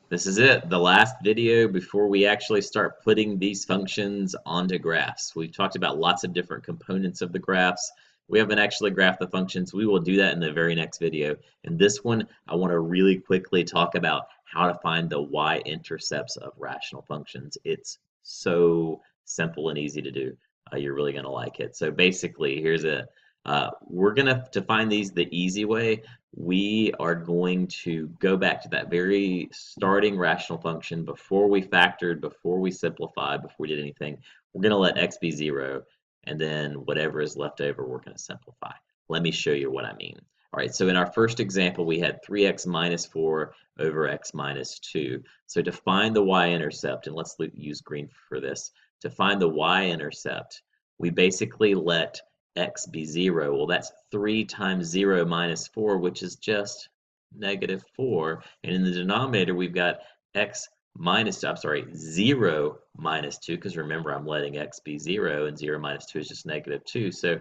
This is it, the last video before we actually start putting these functions onto graphs. We've talked about lots of different components of the graphs. We haven't actually graphed the functions. We will do that in the very next video. In this one, I want to really quickly talk about how to find the y-intercepts of rational functions. It's so simple and easy to do. You're really going to like it. So basically, we're going to find these the easy way. We are going to go back to that very starting rational function before we factored, before we simplified, before we did anything. We're going to let x be 0, and then whatever is left over, we're going to simplify. Let me show you what I mean. All right, so in our first example, we had 3x minus 4 over x minus 2. So to find the y-intercept, and let's use green for this, to find the y-intercept, we basically let x be 0. Well, that's 3 times 0 minus 4, which is just negative 4. And in the denominator, we've got x minus, I'm sorry, 0 minus 2, because remember, I'm letting x be 0, and 0 minus 2 is just negative 2. So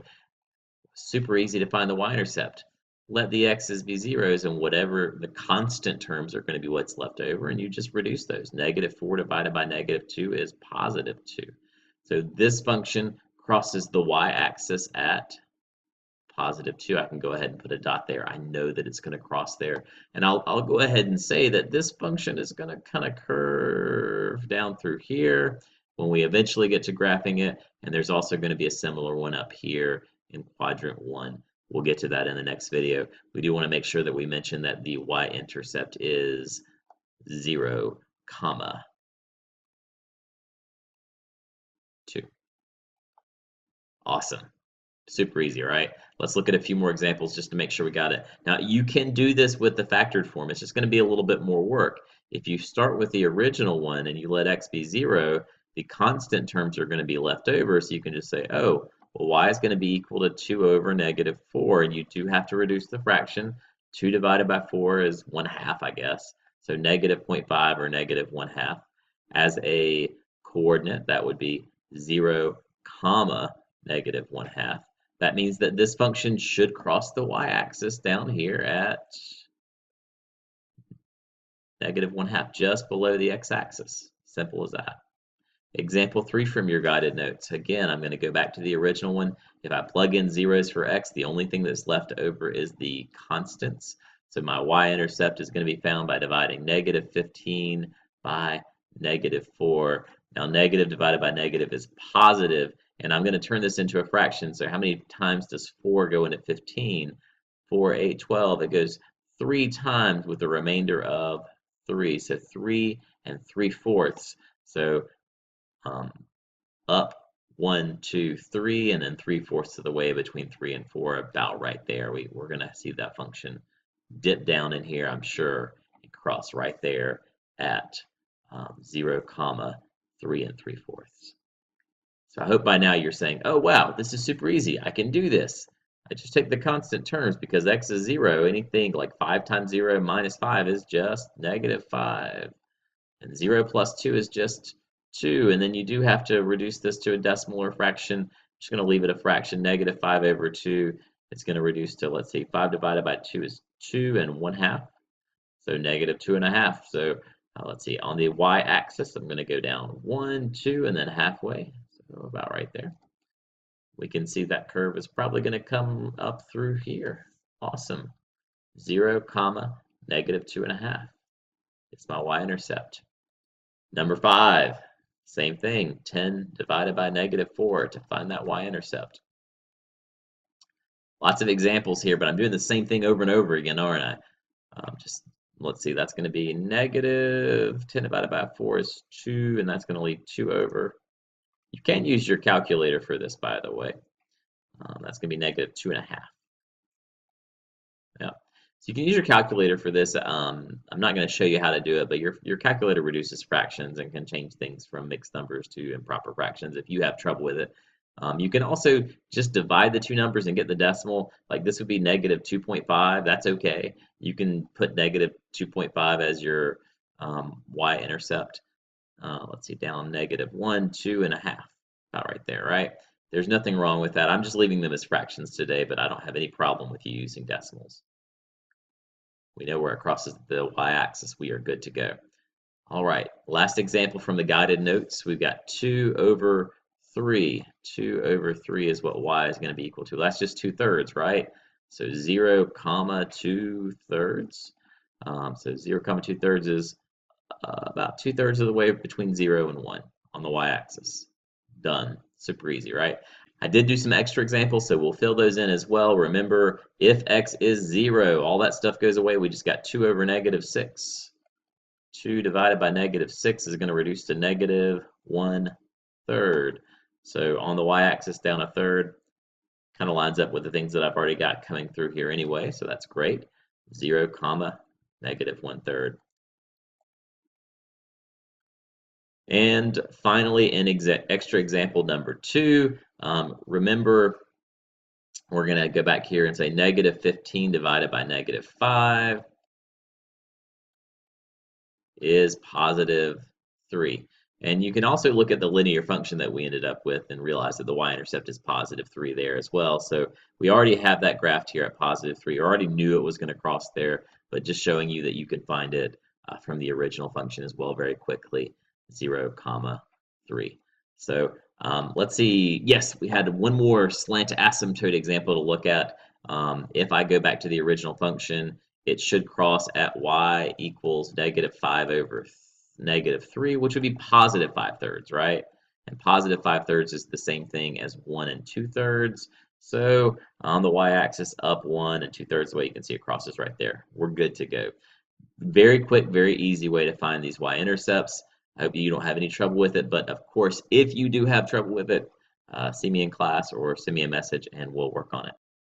super easy to find the y-intercept. Let the x's be zeros, and whatever the constant terms are going to be what's left over, and you just reduce those. Negative 4 divided by negative 2 is positive 2. So this function crosses the y-axis at positive 2. I can go ahead and put a dot there. I know that it's going to cross there. And I'll go ahead and say that this function is going to kind of curve down through here when we eventually get to graphing it. And there's also going to be a similar one up here in quadrant 1. We'll get to that in the next video. We do want to make sure that we mention that the y-intercept is 0, comma 2. Awesome. Super easy, right? Let's look at a few more examples just to make sure we got it. Now, you can do this with the factored form. It's just going to be a little bit more work. If you start with the original one and you let x be 0, the constant terms are going to be left over, so you can just say, oh, well, y is going to be equal to 2 over negative 4, and you do have to reduce the fraction. 2 divided by 4 is 1/2, I guess. So negative 0.5 or negative 1/2. As a coordinate, that would be 0, comma, negative 1/2. That means that this function should cross the y-axis down here at negative 1/2, just below the x-axis. Simple as that. Example 3 from your guided notes. Again, I'm going to go back to the original one. If I plug in zeros for x, the only thing that's left over is the constants. So my y-intercept is going to be found by dividing negative 15 by negative 4. Now, negative divided by negative is positive, and I'm going to turn this into a fraction. So how many times does 4 go into 15? 4, 8, 12. It goes 3 times with a remainder of 3. So 3 and 3/4. So up 1, 2, 3, and then 3/4 of the way between 3 and 4, about right there. We're going to see that function dip down in here, I'm sure, and cross right there at 0, comma 3 and 3/4. So I hope by now you're saying, oh wow, this is super easy. I can do this. I just take the constant terms because x is 0. Anything like 5 times 0 minus 5 is just negative 5. And 0 plus 2 is just 2. And then you do have to reduce this to a decimal or fraction. I'm just going to leave it a fraction. Negative 5 over 2. It's going to reduce to, let's see, 5 divided by 2 is 2 and 1/2. So negative 2.5. So let's see, on the y-axis, I'm going to go down 1, 2, and then halfway. So about right there. We can see that curve is probably going to come up through here. Awesome. 0, comma, negative 2.5. It's my y-intercept. Number 5, same thing, 10 divided by negative 4 to find that y-intercept. Lots of examples here, but I'm doing the same thing over and over again, aren't I? Let's see, that's going to be negative 10 divided by 4 is 2, and that's going to leave 2 over. You can use your calculator for this, by the way. That's going to be negative 2.5. Yeah. So you can use your calculator for this. I'm not going to show you how to do it, but your calculator reduces fractions and can change things from mixed numbers to improper fractions if you have trouble with it. You can also just divide the two numbers and get the decimal. Like this would be negative 2.5. That's okay. You can put negative 2.5 as your y-intercept. Let's see, down negative 1, 2.5. About right there, right? There's nothing wrong with that. I'm just leaving them as fractions today, but I don't have any problem with you using decimals. We know where it crosses the y-axis. We are good to go. All right, last example from the guided notes. We've got 2 over 3. 2 over 3 is what y is going to be equal to. That's just 2/3, right? So 0 comma 2/3. So 0 comma 2/3 is about 2/3 of the way between 0 and 1 on the y-axis. Done. Super easy, right? I did do some extra examples, so we'll fill those in as well. Remember, if x is 0, all that stuff goes away. We just got 2 over -6. 2 divided by -6 is going to reduce to -1/3. So on the y-axis, down a third, kind of lines up with the things that I've already got coming through here anyway, so that's great. 0 comma -1/3. And finally, in extra example number 2, remember we're going to go back here and say -15 divided by -5 is +3. And you can also look at the linear function that we ended up with and realize that the y-intercept is +3 there as well. So we already have that graphed here at +3. We already knew it was going to cross there, but just showing you that you can find it from the original function as well very quickly, 0 comma 3. So let's see. Yes, we had one more slant asymptote example to look at. If I go back to the original function, it should cross at y equals -5 over -3, which would be +5/3, right? And +5/3 is the same thing as 1 2/3. So on the y-axis, up 1 2/3 the way you can see it crosses right there. We're good to go. Very quick, very easy way to find these y-intercepts. I hope you don't have any trouble with it, but of course, if you do have trouble with it, see me in class or send me a message and we'll work on it.